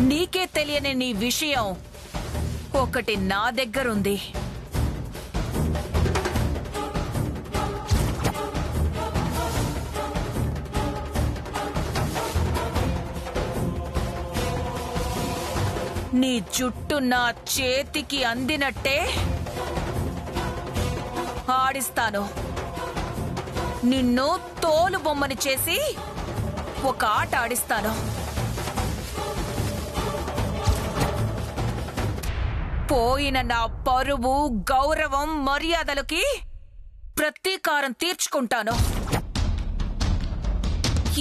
నీకే తెలియని నీ విషయం ఒకటి నా దగ్గరుంది. నీ జుట్టు నా చేతికి అందినట్టే ఆడిస్తాను. నిన్ను తోలు బొమ్మని చేసి ఒక ఆట ఆడిస్తాను. పోయిన నా పరువు, గౌరవం, మర్యాదలకి ప్రతీకారం తీర్చుకుంటాను.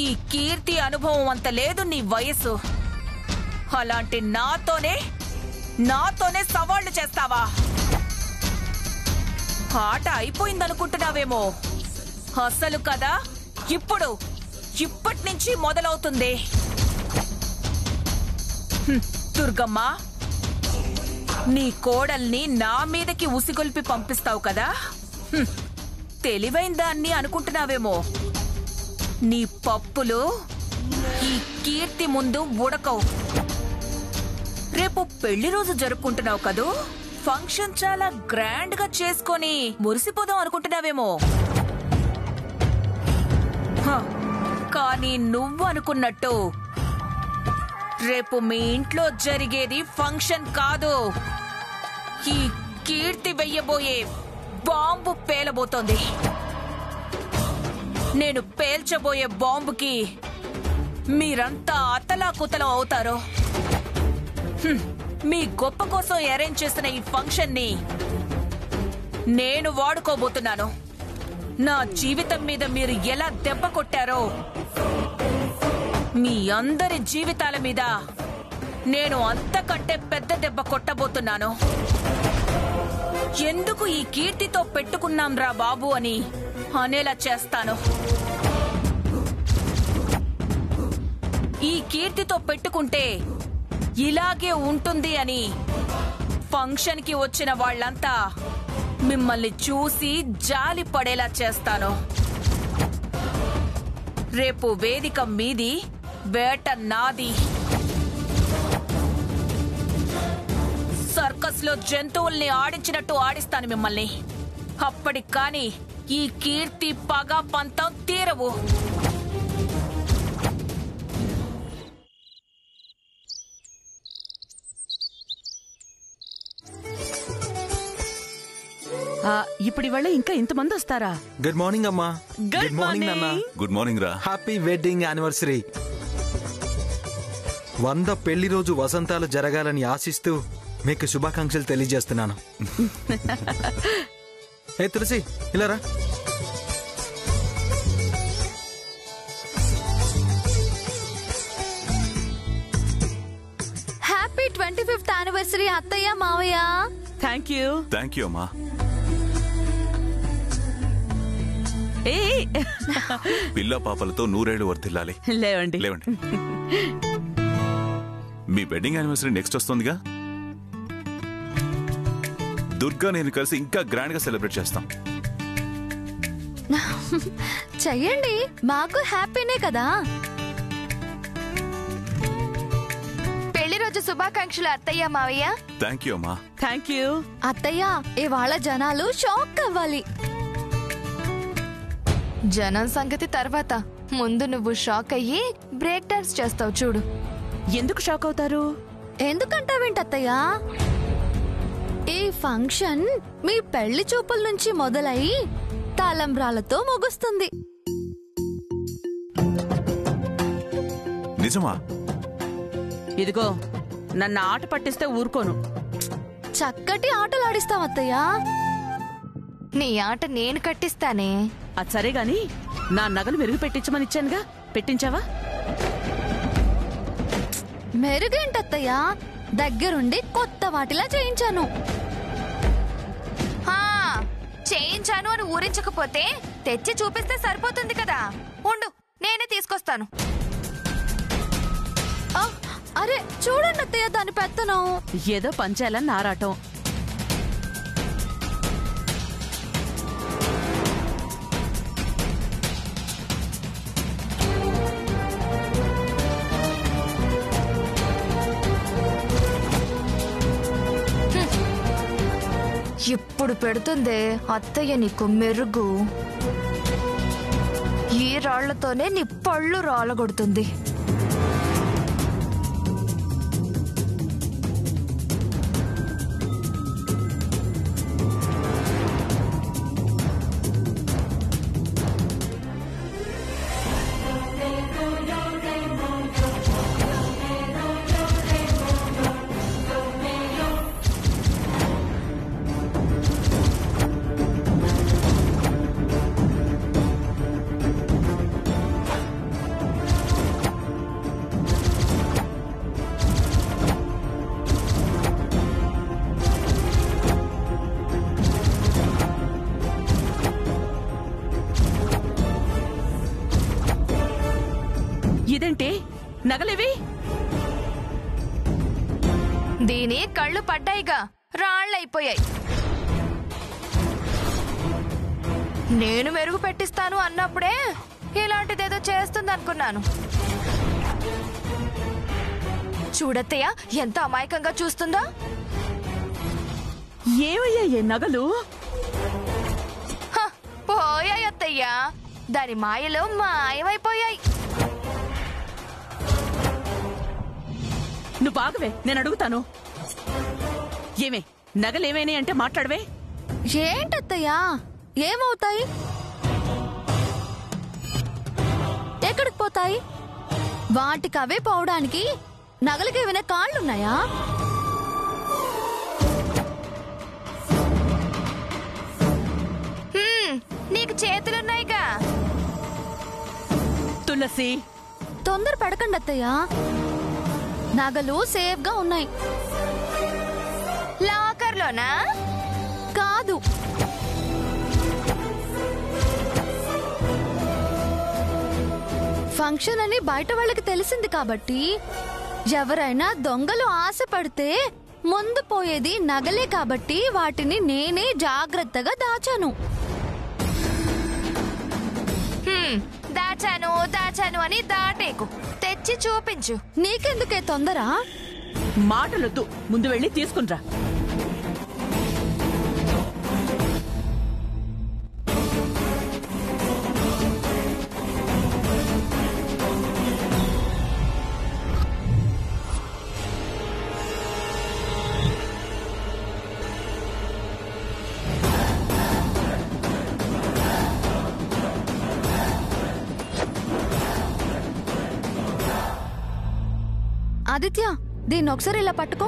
ఈ కీర్తి అనుభవం అంత లేదు నీ వయసు. అలాంటి నాతోనే సవాళ్లు చేస్తావా? ఆట అయిపోయిందనుకుంటున్నావేమో. అసలు కదా ఇప్పటి నుంచి మొదలవుతుంది. దుర్గమ్మ, నీ కోడల్ని నా మీదకి ఉసిగొల్పి పంపిస్తావు కదా. తెలివైన దాన్ని అనుకుంటున్నావేమో. నీ పప్పులు ఈ కీర్తి ముందు ఉడకవు. రేపు పెళ్లి రోజు జరుపుకుంటున్నావు కదూ. ఫంక్షన్ చాలా గ్రాండ్ గా చేసుకొని మురిసిపోదాం అనుకుంటున్నావేమో. కానీ నువ్వు అనుకున్నట్టు రేపు మీ ఇంట్లో జరిగేది ఫంక్షన్ కాదు. ఈ కీర్తి వెయ్యబోయే బాంబు పేలబోతోంది. నేను పేల్చబోయే బాంబుకి మీరంతా అతలాకుతలం అవుతారు. మీ గొప్ప కోసం అరేంజ్ చేసిన ఈ ఫంక్షన్ ని నేను వాడుకోబోతున్నాను. నా జీవితం మీద మీరు ఎలా దెబ్బ కొట్టారో మీ అందరి జీవితాల మీద నేను అంతకంటే పెద్ద దెబ్బ కొట్టబోతున్నాను. ఎందుకు ఈ కీర్తితో పెట్టుకున్నాం రా బాబు అని అనేలా చేస్తాను. ఈ కీర్తితో పెట్టుకుంటే ఇలాగే ఉంటుంది అని ఫంక్షన్ కి వచ్చిన వాళ్ళంతా మిమ్మల్ని చూసి జాలి పడేలా చేస్తాను. రేపు వేదిక మీది, వేట నాది. సర్కస్ లో జంతువుల్ని ఆడించినట్టు ఆడిస్తాను మిమ్మల్ని. అప్పటికి కాని ఈ కీర్తి పగ పంతం తీరవు. ఇప్పుడు ఇవాళ ఇంకా ఇంతమంది వస్తారా? గుడ్ మార్నింగ్ అమ్మా. గుడ్ మార్నింగ్ నాన్న. గుడ్ మార్నింగ్ రా. Happy wedding anniversary. 100 పెళ్లి రోజు వసంతాలు జరగాలని ఆశిస్తూ మీకు శుభాకాంక్షలు తెలియజేస్తున్నాను. ఏ తులసి, ఇలా రా. హ్యాపీ 25th యానివర్సరీ అత్తయ్య, మావయ్య. Thank you. థ్యాంక్ యూ అమ్మా. పిల్ల పాపలతో 100 ఏళ్లు వర్ధిల్లాలి. లేవండి లేవండి. మీ వెడ్డింగ్ యానివర్సరీ నెక్స్ట్ వస్తుందిగా. దుర్గా నేను కలిసి ఇంకా గ్రాండ్ గా సెలబ్రేట్ చేస్తాం. చెయ్యండి, మాకు హ్యాపీనే కదా. పెళ్లి రోజు శుభాకాంక్షలు అత్తయ్య, మావయ్య. థ్యాంక్ యూ అమ్మా. Thank you. అత్తయ్య, ఇవాళ జనాలు షాక్ అవ్వాలి. జనం సంగతి తర్వాత, ముందు నువ్వు షాక్ అయ్యి బ్రేక్ డాన్స్ చేస్తావు చూడు. ఎందుకు షాక్ అవుతారు? ఎందుకంటావేంటత్తయ్య? ఈ ఫంక్షన్ మీ పెళ్లి చూపుల నుంచి మొదలై తలంబ్రాలతో ముగుస్తుంది. నిజమా? ఇదిగో, నన్ను ఆట పట్టిస్తే ఊరుకోను. చక్కటి ఆటలాడిస్తాం అత్తయ్య. నీ ఆట నేను కట్టిస్తానే. అది సరే గాని, నా నగలు మెరుగు పెట్టించమని ఇచ్చానుగా, పెట్టించావా? మెరుగేంటత్తయ్య, దగ్గరుండి కొత్త వాటిలా చేయించాను. చేయించాను అని ఊరించకపోతే తెచ్చి చూపిస్తే సరిపోతుంది కదా. ఉండు, నేనే తీసుకొస్తాను. అరే చూడండి అత్తయ్య, దాని పెత్తనం. ఏదో పంచాలని నారాటం. ఇప్పుడు పెడుతుందే అత్తయ్య నీకు మెరుగు. ఈ రాళ్లతోనే నీ పళ్ళు రాలగొడుతుంది. ఇదేంటి నగలేవి? దీని కళ్ళు పడ్డాయిగా, రాళ్ళైపోయాయి. నేను మెరుగు పెట్టిస్తాను అన్నప్పుడే ఇలాంటిదేదో చేస్తుందనుకున్నాను. చూడత్తయ్య ఎంత అమాయకంగా చూస్తుందో. ఏమయ్యా ఏ నగలు? పోయాయి అత్తయ్య, దాని మాయలో మాయమైపోయాయి. నువ్వు బాగవే, నేను అడుగుతాను. ఏమే నగలేమేని అంటే మాట్లాడవే. ఏంటత్తయ్యా ఏమవుతాయి? ఎక్కడికి పోతాయి? వాటికి అవే పోవడానికి నగలకి ఏమైనా కాళ్ళున్నాయా? నీకు చేతులున్నాయిగా. తులసి తొందర పడకండి అత్తయ్యా, నగలు సేఫ్ గా ఉన్నాయి. లాకర్లోనా? కాదు, ఫంక్షన్ అని బయట వాళ్ళకి తెలిసింది కాబట్టి ఎవరైనా దొంగలు ఆశపడితే ముందు పోయేది నగలే కాబట్టి వాటిని నేనే జాగ్రత్తగా దాచాను. దాచాను దాచాను అని దాటేకు, తెచ్చి చూపించు. నీకెందుకే తొందర? మాటలొద్దు, ముందు వెళ్ళి తీసుకునిరా. ఆదిత్య, దీన్ని ఒకసారి ఇలా పట్టుకో.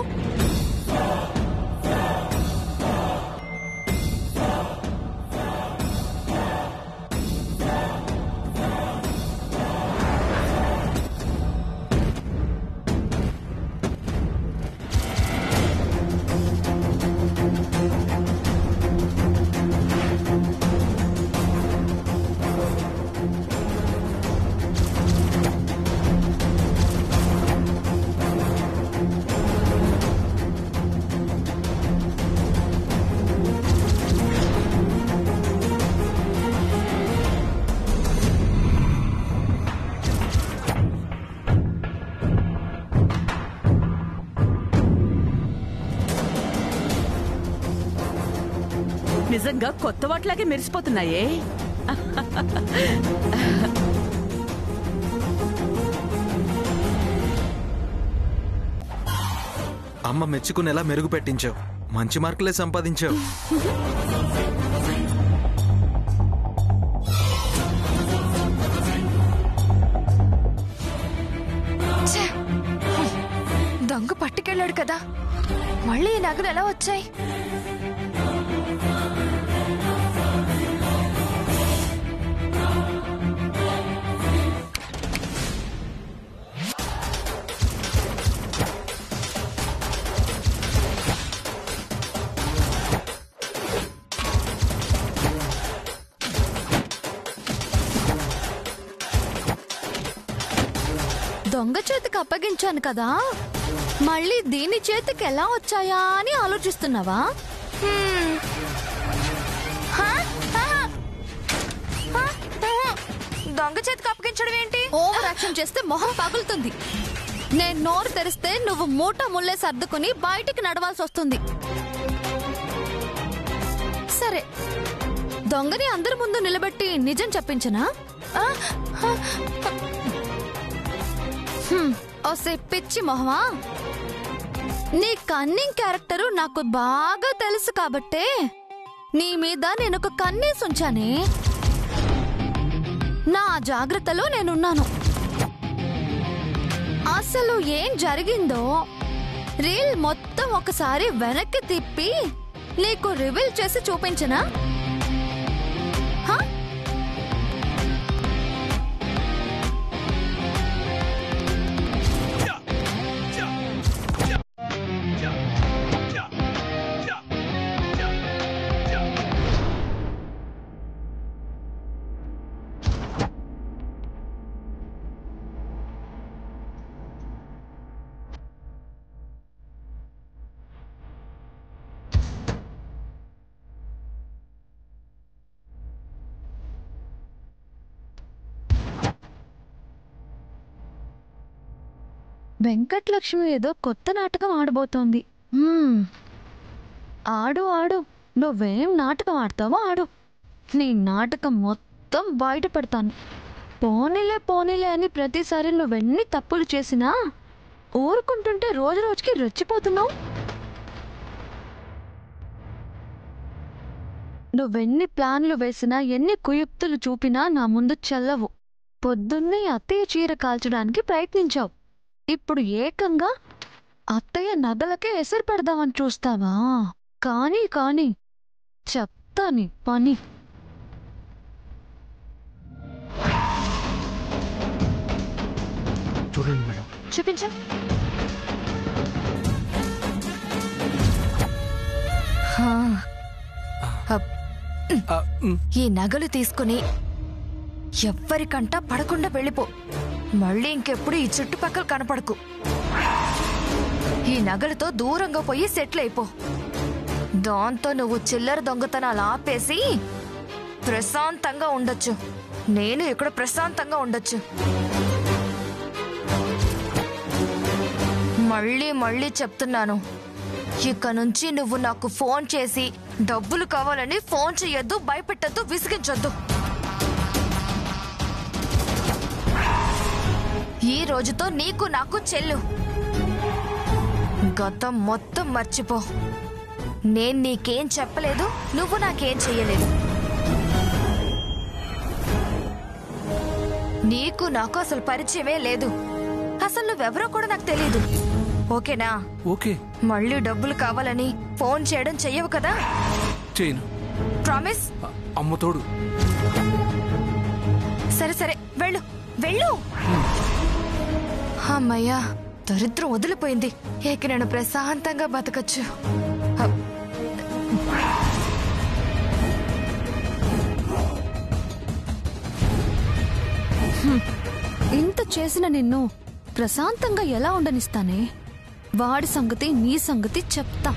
నిజంగా కొత్త వాటిలాగే మెరిసిపోతున్నాయే. అమ్మ మెచ్చుకునేలా మెరుగు పెట్టించావు, మంచి మార్కులే సంపాదించావు. దొంగ పట్టుకెళ్ళాడు కదా, మళ్ళీ ఈ నగలు ఎలా వచ్చాయి? దొంగ చేతికి అప్పగించాను కదా, మళ్ళీ దీని చేతికి ఎలా వచ్చాయా అని ఆలోచిస్తున్నావా? దొంగ చేతికి అప్పగించడం ఏంటి? ఓవర్ యాక్షన్ చేస్తే మొహం పగులుతుంది. నేను నోరు తెరిస్తే నువ్వు మూట ముల్లే సర్దుకుని బయటికి నడవాల్సి వస్తుంది. సరే దొంగని అందరి ముందు నిలబెట్టి నిజం చెప్పించనా? ఓసే పిచ్చి మొహమా, నీ కన్నింగ్ క్యారెక్టరు నాకు బాగా తెలుసు కాబట్టే నీ మీద నేనొక కన్నేసి ఉంచానే. నా జాగ్రత్తలో నేనున్నాను. అసలు ఏం జరిగిందో రీల్ మొత్తం ఒకసారి వెనక్కి తిప్పి నీకు రివీల్ చేసి చూపించనా? వెంకటలక్ష్మి ఏదో కొత్త నాటకం ఆడబోతోంది. ఆడు ఆడు, నువ్వేం నాటకం ఆడతావో ఆడు. నీ నాటకం మొత్తం బయట పెడతాను. పోనీలే పోనీలే అని ప్రతిసారి నువ్వెన్ని తప్పులు చేసినా ఊరుకుంటుంటే రోజు రోజుకి రెచ్చిపోతున్నావు. నువ్వెన్ని ప్లాన్లు వేసినా ఎన్ని కుయుక్తులు చూపినా నా ముందు చెల్లవు. పొద్దున్నే అత్తయ్య చీర కాల్చడానికి ప్రయత్నించావు. ఇప్పుడు ఏకంగా అత్తయ్య నగలకే ఎసరు పెడదామని చూస్తావా? కానీ కానీ చెప్తా నీ పని. చూడండి మేడం. చూపించా. ఈ నగలు తీసుకుని ఎవ్వరికంటా పడకుండా వెళ్ళిపో. మళ్ళీ ఇంకెప్పుడు ఈ చుట్టుపక్కల కనపడకు. ఈ నగలతో దూరంగా పోయి సెటిల్ అయిపో. దాంతో నువ్వు చిల్లర దొంగతనాలు ఆపేసి ప్రశాంతంగా ఉండొచ్చు. నేను ఇక్కడ ప్రశాంతంగా ఉండొచ్చు. మళ్ళీ మళ్ళీ చెప్తున్నాను, ఇక నుంచి నువ్వు నాకు ఫోన్ చేసి డబ్బులు కావాలని ఫోన్ చెయ్యొద్దు, భయపెట్టద్దు, విసిగించొద్దు. ఈ రోజుతో నీకు నాకు చెల్లు. గతం మొత్తం మర్చిపో. నేను నీకేం చెప్పలేదు, నువ్వు నాకేం చెయ్యలేదు. నీకు నాకు అసలు పరిచయమే లేదు. అసలు నువ్వెవరో కూడా నాకు తెలీదు. ఓకేనా? ఓకే. మళ్ళీ డబ్బులు కావాలని ఫోన్ చేయడం చెయ్యవు కదా? చేయను. ప్రామిస్? అమ్మతోడు. సరే సరే, వెళ్ళు వెళ్ళు. అమ్మయ్యా, దరిద్రం వదిలిపోయింది. ఏక నేను ప్రశాంతంగా బతకచ్చు. ఇంత చేసిన నిన్ను ప్రశాంతంగా ఎలా ఉండనిస్తానే? వాడి సంగతి నీ సంగతి చెప్తా.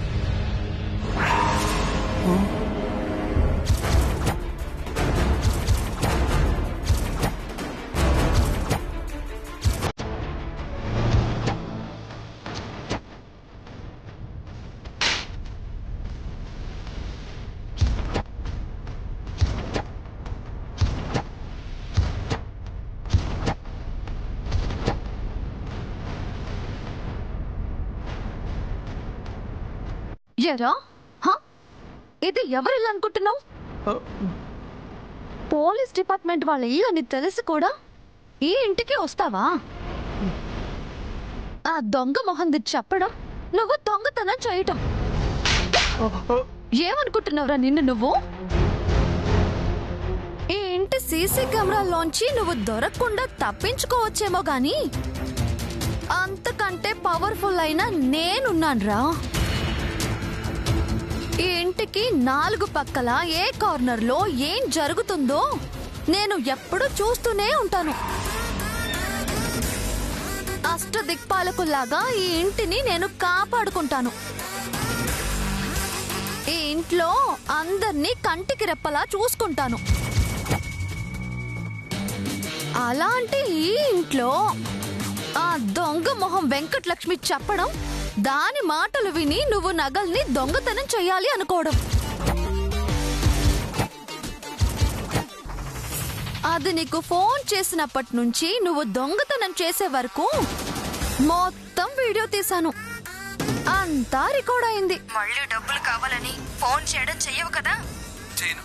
ఎరా, ఇది ఎవరిల్లు అనుకుంటున్నావు? పోలీస్ డిపార్ట్మెంట్ వాళ్ళ ఇల్లు అని తెలిసి కూడా ఈ ఇంటికి వస్తావా? ఆ దొంగ మొహంది చెప్పడం, నువ్వు దొంగతనం చేయటం. ఏమనుకుంటున్నావురా నిన్ను నువ్వు? ఈ ఇంటి సీసీ కెమెరాలోంచి నువ్వు దొరకకుండా తప్పించుకోవచ్చేమో గాని అంతకంటే పవర్ఫుల్ అయినా నేనున్నాన్రా. ఈ ఇంటికి 4 పక్కల ఏ కార్నర్ లో ఏం జరుగుతుందో నేను ఎప్పుడూ చూస్తూనే ఉంటాను. అష్టదిక్పాలకుల్లాగా ఈ ఇంటిని నేను కాపాడుకుంటాను. ఈ ఇంట్లో అందర్నీ కంటికి రెప్పలా చూసుకుంటాను. అలాంటి ఈ ఇంట్లో ఆ దొంగ మొహం వెంకటలక్ష్మి చెప్పడం, దాని మాటలు విని నువ్వు నగల్ని దొంగతనం చెయ్యాలి అనుకోవడం, అది నీకు ఫోన్ చేసినప్పటి నుంచి నువ్వు దొంగతనం చేసే వరకు మొత్తం వీడియో తీశాను. అంతా రికార్డ్ అయింది. మళ్ళీ డబ్బులు కావాలని ఫోన్ చేయడం చెయ్యవు కదా? చేయను.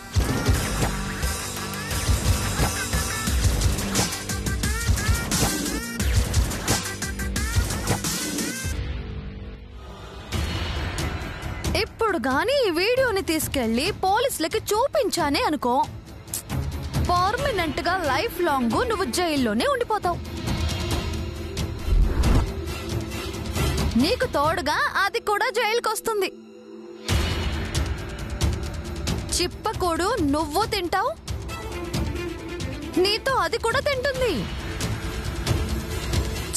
ఇప్పుడు గాని ఈ వీడియోని తీసుకెళ్లి పోలీసులకి చూపించానే అనుకో, పర్మనెంట్ గా లైఫ్ లాంగ్ నువ్వు జైల్లోనే ఉండిపోతావు. నీకు తోడుగా అది కూడా జైలుకి వస్తుంది. చిప్పకూడు నువ్వు తింటావు, నీతో అది కూడా తింటుంది.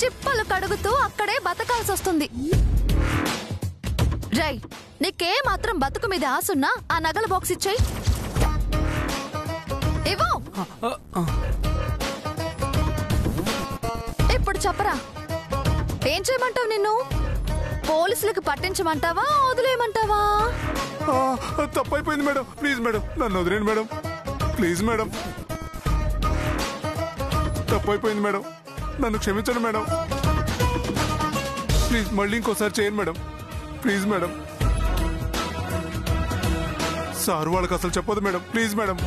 చిప్పలు కడుగుతూ అక్కడే బతకాల్సి వస్తుంది. రై, నీకే మాత్రం బతుకు మీద ఆసున్నా ఆ నగల బాక్స్ ఇచ్చాయి. ఇవ్వు. ఇప్పుడు చెప్పరా, ఏం చేయమంటావు? నిన్ను పోలీసులకు పట్టించమంటావా, వదిలేయమంటావా? తప్పైపోయింది మేడం, ప్లీజ్ మేడం నన్ను వదిలేండి మేడం, ప్లీజ్ మేడం. తప్పైపోయింది మేడం, నన్ను క్షమించండి మేడం. ప్లీజ్ మళ్ళీ ఇంకోసారి చేయండి మేడం, ప్లీజ్ మేడం. సార్ వాళ్ళకి అసలు చెప్పదు మేడం, ప్లీజ్ మేడం.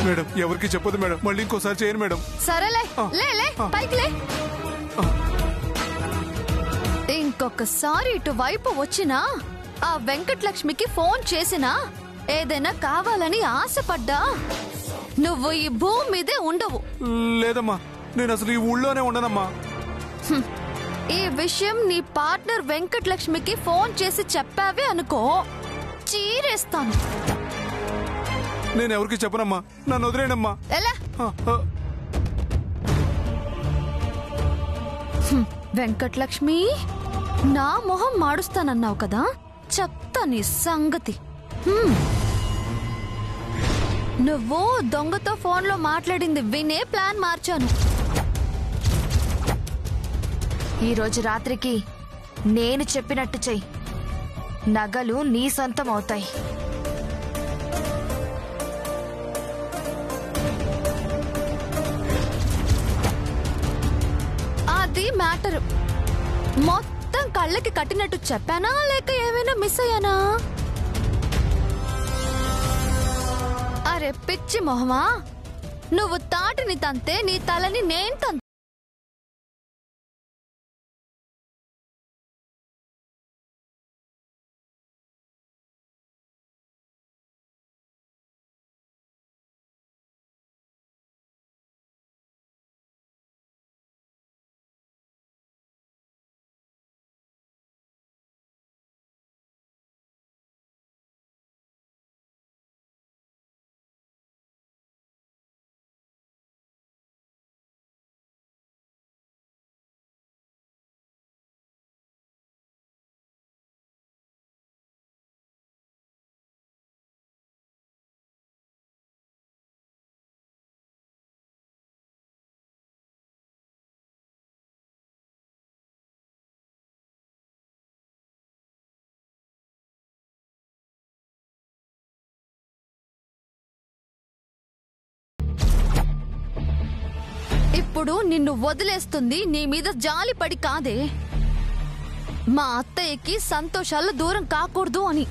మేడం ఎవరికి చెప్పదు మేడం, మళ్ళీ ఇంకోసారి చేయండి మేడం. సరేలే, లే లే పైకి లే. ఇంకొకసారి ఇటువైపు వచ్చినా, ఆ వెంకటలక్ష్మికి ఫోన్ చేసినా, ఏదైనా కావాలని ఆశపడ్డా నువ్వు ఈ భూమి మీదే ఉండవు. లేదమ్మా, నేను అసలు ఈ ఊళ్ళోనే ఉండనమ్మా. ఈ విషయం నీ పార్ట్నర్ వెంకటలక్ష్మికి ఫోన్ చేసి చెప్పావే అనుకో, చీరేస్తాను. నేను ఎవరికి చెప్పనమ్మా, నన్ను వదిలేనమ్మా. ఎలా? వెంకటలక్ష్మి, నా మొహం మాడుస్తానన్నావు కదా, చెప్తా నీ సంగతి. నువ్వు దొంగతో ఫోన్లో మాట్లాడింది వినే ప్లాన్ మార్చాను. ఈ రోజు రాత్రికి నేను చెప్పినట్టు చెయ్యి, నగలు నీ సొంతం అవుతాయి. అది మ్యాటర్. మొత్తం కళ్ళకి కట్టినట్టు చెప్పానా, లేక ఏమైనా మిస్ అయ్యానా? అరే పిచ్చి మొహమా, నువ్వు తాటిని తంతే నీ తలని నేను తంతే. ఇప్పుడు నిన్ను వదిలేస్తుంది నీ మీద జాలిపడి కాదే, మా అత్తయ్యకి సంతోషాలు దూరం కాకూడదు అని.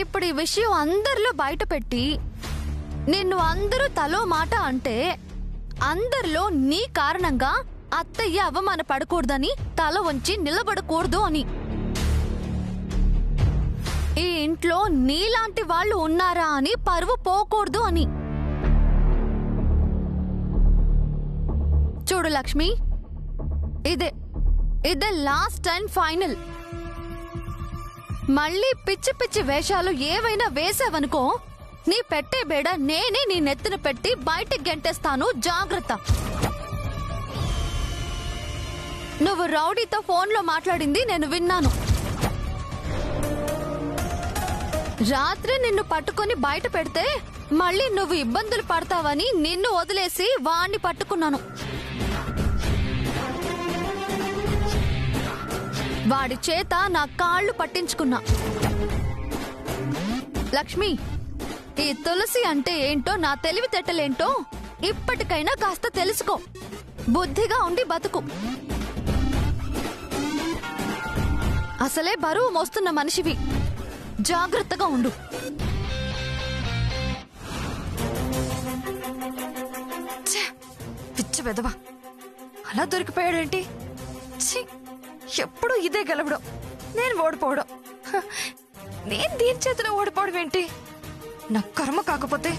ఇప్పుడు ఈ విషయం అందరిలో బయట పెట్టి నిన్ను అందరూ తలో మాట అంటే, అందరిలో నీ కారణంగా అత్తయ్య అవమాన పడకూడదని, తల వంచి నిలబడకూడదు అని. ఈ ఇంట్లో నీలాంటి వాళ్ళు ఉన్నారా అని పరువు పోకూడదు అని. చూడు లక్ష్మి, ఇదే లాస్ట్ అండ్ ఫైనల్. మళ్ళీ పిచ్చి పిచ్చి వేషాలు ఏవైనా వేసావనుకో, నీ పెట్టే బేడ నేనే నీ నెత్తిన పెట్టి బయటికి గెంటేస్తాను, జాగ్రత్త. నువ్వు రౌడీతో ఫోన్లో మాట్లాడింది నేను విన్నాను. రాత్రి నిన్ను పట్టుకొని బయట పెడితే మళ్ళీ నువ్వు ఇబ్బందులు పడతావని నిన్ను వదిలేసి వాణ్ణి పట్టుకున్నాను. వాడి చేత నా కాళ్ళు పట్టించుకున్నా. లక్ష్మి, ఈ తులసి అంటే ఏంటో నా తెలివితేటలేంటో ఇప్పటికైనా కాస్త తెలుసుకో. బుద్ధిగా ఉండి బతుకు. అసలే బరువు మోస్తున్న మనిషివి. జాగ్రత్తగా ఉండు. పిచ్చి వెదవా, అలా దొరికిపోయాడేంటి? ఛీ, ఎప్పుడు ఇదే గెలవడం, నేను ఓడిపోవడం. నేను దీని చేతిలో ఓడిపోవడం ఏంటి? నా కర్మ కాకపోతే